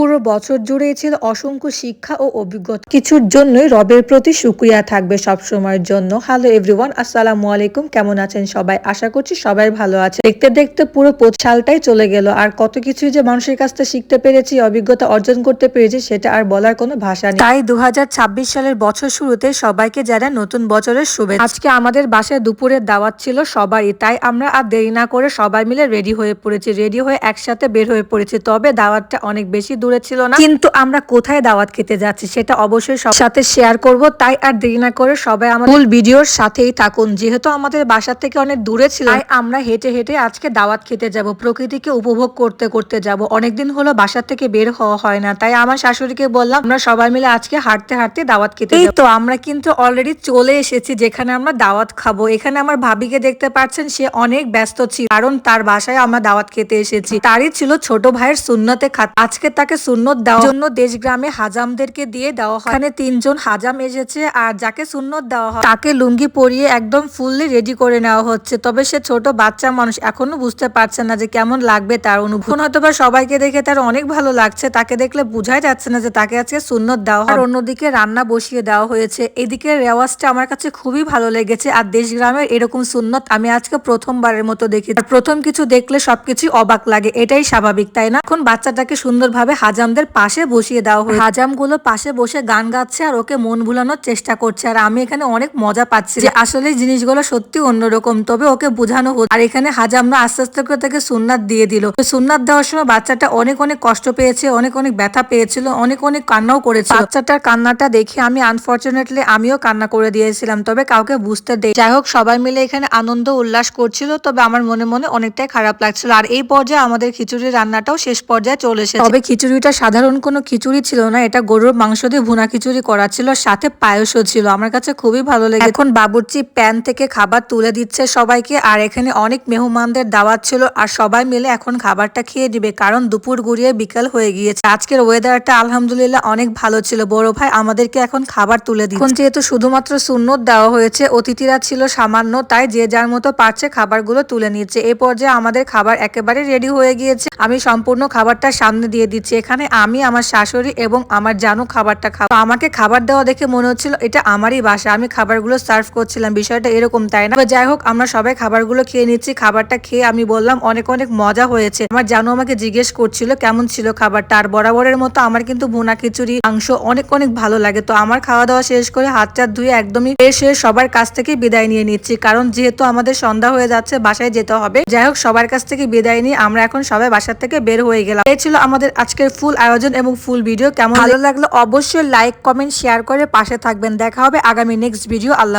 পুরো বছর জুড়েই ছিল অসংখ্য শিক্ষা ও অভিজ্ঞতা। কিছুর জন্যই রবের প্রতি শুকরিয়া থাকবে সব সময়ের জন্য। হ্যালো এভরিওয়ান, আসসালামু আলাইকুম। কেমন আছেন সবাই? আশা করছি সবাই ভালো আছে। দেখতে দেখতে পুরো 25 সালটাই চলে গেল, আর কত কিছুই যে মানুষের কাছ থেকে শিখতে পেরেছি, অভিজ্ঞতা অর্জন করতে পেরেছি, সেটা আর বলার কোনো ভাষা নেই। তাই 2026 সালের বছর শুরুতে সবাইকে জানাই নতুন বছরের শুভেচ্ছা। আজকে আমাদের বাসায় দুপুরের দাওয়াত ছিল সবারই, তাই আমরা আর দেরি না করে সবাই মিলে রেডি হয়ে পড়েছি। রেডি হয়ে একসাথে বের হয়ে পড়েছি। তবে দাওয়াতটা অনেক বেশি দূরে ছিল না, কিন্তু আমরা কোথায় দাওয়াত খেতে যাচ্ছি সেটা অবশ্যই সবার সাথে শেয়ার করব। তাই আর দেরি না করে সবাই আমাদের ফুল ভিডিওর সাথেই থাকুন। যেহেতু আমাদের বাসা থেকে অনেক দূরে ছিল, তাই আমরা হেঁটে হেঁটে আজকে দাওয়াত খেতে যাব, প্রকৃতিকে উপভোগ করতে করতে যাব। অনেকদিন হলো বাসা থেকে বের হওয়া হয় না, তাই আমার শাশুড়িকে বললাম আমরা সবাই মিলে আজকে হাঁটতে হাঁটতে দাওয়াত খেতে যাব। এই তো আমরা কিন্তু অলরেডি চলে এসেছি যেখানে আমরা দাওয়াত খাবো। এখানে আমার ভাবিকে দেখতে পাচ্ছেন, সে অনেক ব্যস্ত ছিল, কারণ তার বাসায় আমরা দাওয়াত খেতে এসেছি। তারই ছিল ছোট ভাইয়ের সুন্নতে খাত। আজকে তাকে সুন্নত দেওয়ার জন্য দেশ গ্রামে হাজামদেরকে দিয়ে দেওয়া হয়। এখানে 3 জন হাজাম এসেছে, আর যাকে সুন্নত দেওয়া হয় তাকে লুঙ্গি পরিয়ে একদম ফুললি রেডি করে নেওয়া হচ্ছে। তবে সে ছোট বাচ্চা মানুষ, এখনো বুঝতে পারছে না যে কেমন লাগবে তার অনুভূতি। হয়তোবা সবাইকে দেখে তার অনেক ভালো লাগছে, তাকে দেখলে বোঝাই যাচ্ছে না যে তাকে আজকে সুন্নত দেওয়া হয়। আর অন্যদিকে রান্না বসিয়ে দেওয়া হয়েছে। এদিকে রেওয়াজটা আমার কাছে খুবই ভালো লেগেছে, আর দেশ গ্রামের এরকম সুন্নত আমি আজকে প্রথমবারের মতো দেখি। আর প্রথম কিছু দেখলে সবকিছু অবাক লাগে, এটাই স্বাভাবিক তাই না? এখন বাচ্চাটাকে সুন্দরভাবে হাজামদের পাশে বসিয়ে দেওয়া হয়। হাজাম গুলো পাশে বসে গান গাচ্ছে আর ওকে মন ভুলানোর চেষ্টা করছে, আর আমি এখানে অনেক মজা পাচ্ছি যে আসলে জিনিসগুলো সত্যি অন্যরকম। তবে ওকে বোঝানো হচ্ছে। আর এখানে হাজামরা আস্তে আস্তে করে তাকে সুন্নাত দিয়ে দিল। সুন্নাত দেওয়ার সময় বাচ্চাটা অনেক অনেক কষ্ট পেয়েছে, অনেক অনেক ব্যথা পেয়েছিল, অনেক অনেক কান্নাও করেছে। বাচ্চাটার কান্নাটা দেখে আমি আনফরচুনেটলি আমিও কান্না করে দিয়েছিলাম, তবে কাউকে বুঝতে দেই। যাই হোক, সবাই মিলে এখানে আনন্দ উল্লাস করছিল, তবে আমার মনে মনে অনেকটাই খারাপ লাগছিল। আর এই পর্যায়ে আমাদের খিচুড়ি রান্নাটাও শেষ পর্যায়ে চলে এসেছে। তবে খিচুড়িটা সাধারণ কোনো খিচুড়ি ছিল না, এটা গরুর মাংস দিয়ে ভুনা খিচুড়ি করা ছিল, সাথে পায়েসও ছিল। আমার কাছে খুবই ভালো লেগেছে। এখন বাবুর্চি প্যান থেকে খাবার তুলে দিচ্ছে সবাইকে, আর এখানে অনেক মেহমানদের দাওয়াত ছিল, আর সবাই মিলে এখন খাবারটা খেয়ে দিবে, কারণ দুপুর গড়িয়ে বিকাল হয়ে গিয়েছে। আজকের ওয়েদারটা আলহামদুলিল্লাহ অনেক ভালো ছিল। বড় ভাই আমাদেরকে এখন খাবার তুলে দিচ্ছে। এখন যেহেতু শুধুমাত্র সুন্নত দেওয়া হয়েছে, অতিথিরা ছিল সামান্য, তাই যে যার মতো পারছে খাবারগুলো তুলে নিচ্ছে। এই পর্যায়ে আমাদের খাবার একেবারে রেডি হয়ে গিয়েছে। আমি সম্পূর্ণ খাবারটা সামনে দিয়ে দিচ্ছি। এখানে আমি, আমার শাশুড়ি এবং আমার জানু খাবারটা খাবো। আমাকে খাবার দেওয়া দেখে মনে হচ্ছিল এটা আমারই বাসা, আমি খাবারগুলো সার্ভ করছিলাম, বিষয়টা এরকম তাই না? যাই হোক, আমরা সবাই খাবারগুলো খেয়ে নিচ্ছি। খাবারটা খেয়ে আমি বললাম অনেক অনেক মজা হয়েছে। আমার জানু আমাকে জিজ্ঞেস করছিল কেমন ছিল খাবারটা, আর বরাবরের মতো আমার কিন্তু ভুনা খিচুড়ি মাংস অনেক অনেক ভালো লাগে। তো আমার খাওয়া দাওয়া শেষ করে হাত চাত ধুয়ে একদমই ফ্রেশ হয়ে সবার কাছ থেকে বিদায় নিয়ে নিচ্ছি, কারণ যেহেতু আমাদের সন্ধ্যা হয়ে যাচ্ছে, বাসায় যেতে হবে। যাই হোক, সবার কাছ থেকে বিদায় নিয়ে আমরা এখন সবাই বাসার থেকে বের হয়ে গেলাম। এই ছিল আমাদের আজকের ফুল আয়োজন এবং ফুল ভিডিও। কেমন ভালো লাগলো অবশ্যই লাইক কমেন্ট শেয়ার করে পাশে থাকবেন। দেখা হবে আগামী নেক্সট ভিডিও। আল্লাহ।